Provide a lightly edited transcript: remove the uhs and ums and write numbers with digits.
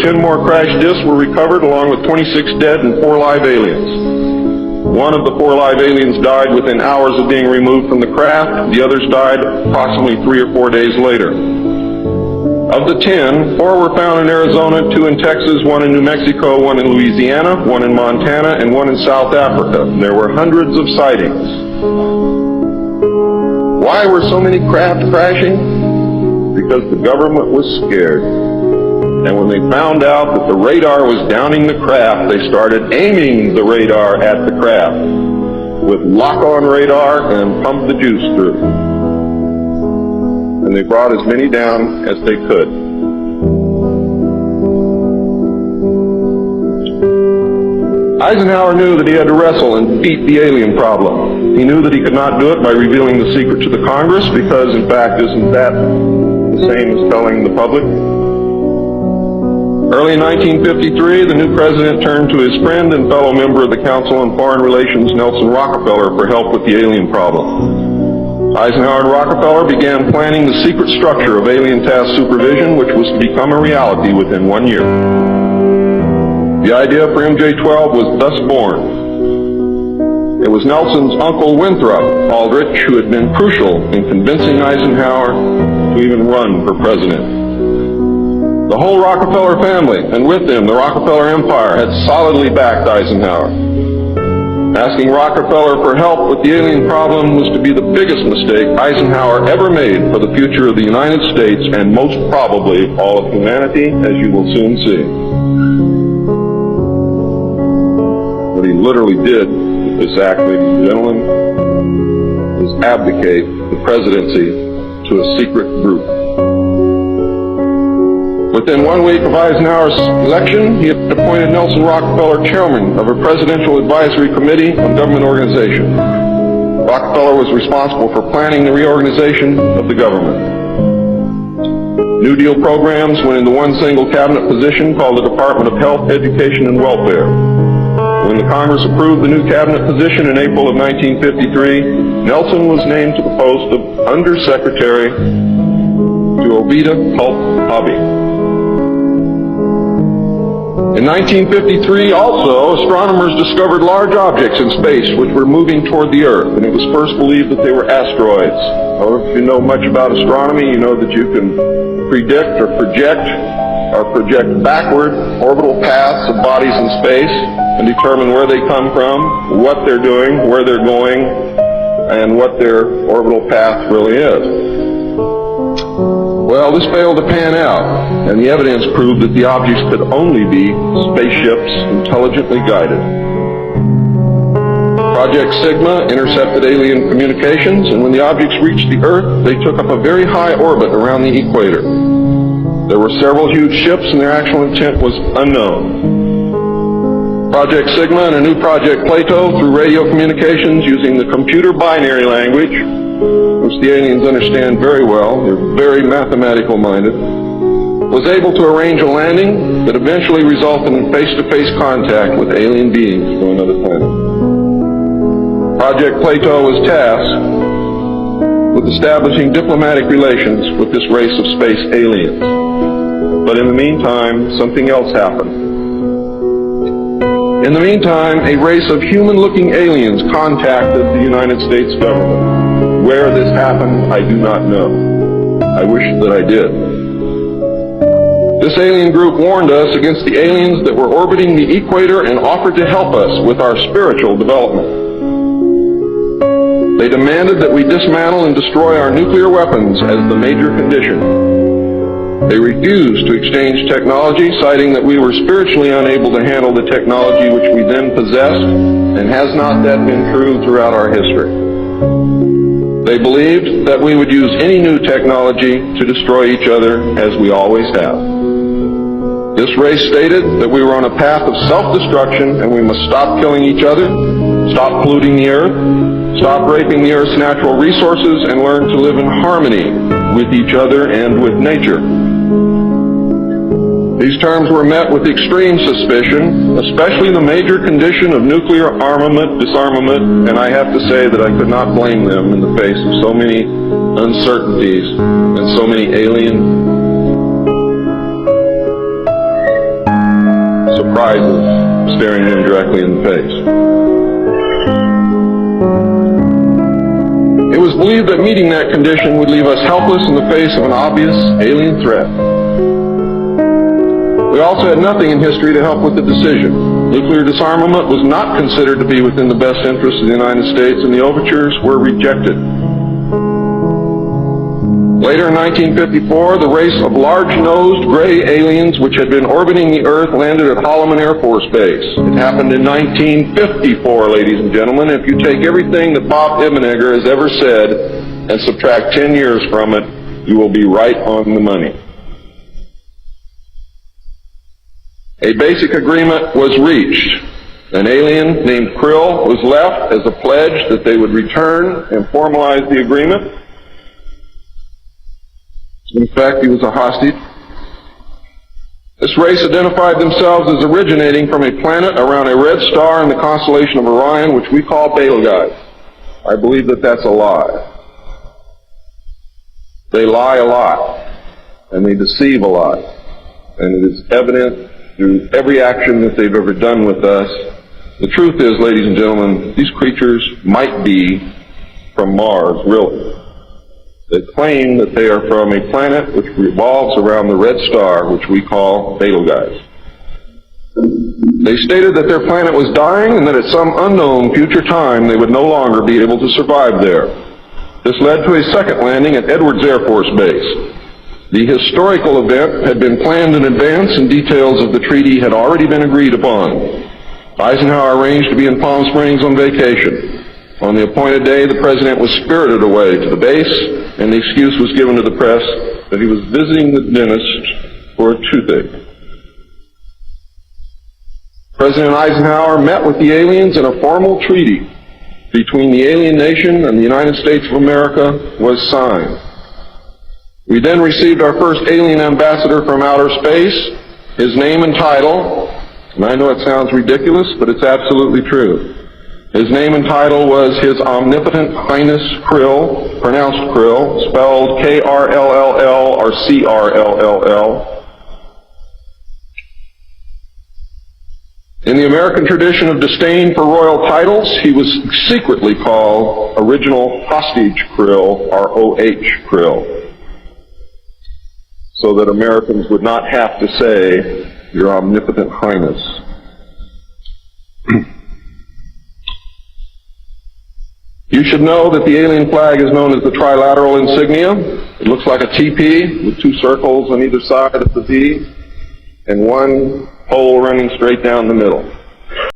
10 more crash discs were recovered, along with 26 dead and 4 live aliens. One of the 4 live aliens died within hours of being removed from the craft. The others died approximately 3 or 4 days later. Of the 10, 4 were found in Arizona, 2 in Texas, 1 in New Mexico, 1 in Louisiana, 1 in Montana, and 1 in South Africa. There were hundreds of sightings. Why were so many craft crashing? Because the government was scared. And when they found out that the radar was downing the craft, they started aiming the radar at the craft with lock-on radar and pumped the juice through. And they brought as many down as they could. Eisenhower knew that he had to wrestle and beat the alien problem. He knew that he could not do it by revealing the secret to the Congress, because in fact, isn't that the same as telling the public? Early in 1953, the new president turned to his friend and fellow member of the Council on Foreign Relations, Nelson Rockefeller, for help with the alien problem. Eisenhower and Rockefeller began planning the secret structure of alien task supervision, which was to become a reality within 1 year. The idea for MJ-12 was thus born. It was Nelson's uncle Winthrop Aldrich who had been crucial in convincing Eisenhower to even run for president. The whole Rockefeller family, and with them the Rockefeller Empire, had solidly backed Eisenhower. Asking Rockefeller for help with the alien problem was to be the biggest mistake Eisenhower ever made for the future of the United States, and most probably all of humanity, as you will soon see. What he literally did with this act, ladies and gentlemen, is abdicate the presidency to a secret group. Within 1 week of Eisenhower's election, he had appointed Nelson Rockefeller chairman of a presidential advisory committee on government organization. Rockefeller was responsible for planning the reorganization of the government. New Deal programs went into one single cabinet position called the Department of Health, Education, and Welfare. When the Congress approved the new cabinet position in April of 1953, Nelson was named to the post of Undersecretary to Ovida Culp Hobby. In 1953, also, astronomers discovered large objects in space which were moving toward the Earth, and it was first believed that they were asteroids. However, if you know much about astronomy, you know that you can predict or project backward orbital paths of bodies in space and determine where they come from, what they're doing, where they're going, and what their orbital path really is. Well, this failed to pan out, and the evidence proved that the objects could only be spaceships intelligently guided. Project Sigma intercepted alien communications, and when the objects reached the Earth, they took up a very high orbit around the equator. There were several huge ships, and their actual intent was unknown. Project Sigma and a new Project Plato, through radio communications using the computer binary language, which the aliens understand very well, they're very mathematical minded, was able to arrange a landing that eventually resulted in face-to-face contact with alien beings from another planet. Project Plato was tasked with establishing diplomatic relations with this race of space aliens. But in the meantime, something else happened. In the meantime, a race of human-looking aliens contacted the United States government. Where this happened, I do not know. I wish that I did. This alien group warned us against the aliens that were orbiting the equator and offered to help us with our spiritual development. They demanded that we dismantle and destroy our nuclear weapons as the major condition. They refused to exchange technology, citing that we were spiritually unable to handle the technology which we then possessed, and has not that been true throughout our history? They believed that we would use any new technology to destroy each other, as we always have. This race stated that we were on a path of self-destruction, and we must stop killing each other, stop polluting the earth, stop raping the earth's natural resources, and learn to live in harmony with each other and with nature. These terms were met with extreme suspicion, especially the major condition of nuclear armament, disarmament, and I have to say that I could not blame them in the face of so many uncertainties and so many alien prizes staring them directly in the face. It was believed that meeting that condition would leave us helpless in the face of an obvious alien threat. We also had nothing in history to help with the decision. Nuclear disarmament was not considered to be within the best interest of the United States, and the overtures were rejected. Later in 1954, the race of large-nosed gray aliens which had been orbiting the Earth landed at Holloman Air Force Base. It happened in 1954, ladies and gentlemen. If you take everything that Bob Ebenegger has ever said and subtract 10 years from it, you will be right on the money. A basic agreement was reached. An alien named Krill was left as a pledge that they would return and formalize the agreement. In fact, he was a hostage. This race identified themselves as originating from a planet around a red star in the constellation of Orion, which we call Betelgeuse. I believe that that's a lie. They lie a lot, and they deceive a lot, and it is evident through every action that they've ever done with us. The truth is, ladies and gentlemen, these creatures might be from Mars, really. They claim that they are from a planet which revolves around the red star, which we call Betelgeuse. They stated that their planet was dying and that at some unknown future time they would no longer be able to survive there. This led to a second landing at Edwards Air Force Base. The historical event had been planned in advance and details of the treaty had already been agreed upon. Eisenhower arranged to be in Palm Springs on vacation. On the appointed day, the President was spirited away to the base, and the excuse was given to the press that he was visiting the dentist for a toothache. President Eisenhower met with the aliens, and a formal treaty between the alien nation and the United States of America was signed. We then received our first alien ambassador from outer space. His name and title, and I know it sounds ridiculous, but it's absolutely true. His name and title was His Omnipotent Highness Krill, pronounced Krill, spelled K-R-L-L-L or C-R-L-L-L. In the American tradition of disdain for royal titles, he was secretly called Original Hostage Krill, or O-H Krill, so that Americans would not have to say, Your Omnipotent Highness. You should know that the alien flag is known as the trilateral insignia. It looks like a TP with two circles on either side of the V and one pole running straight down the middle.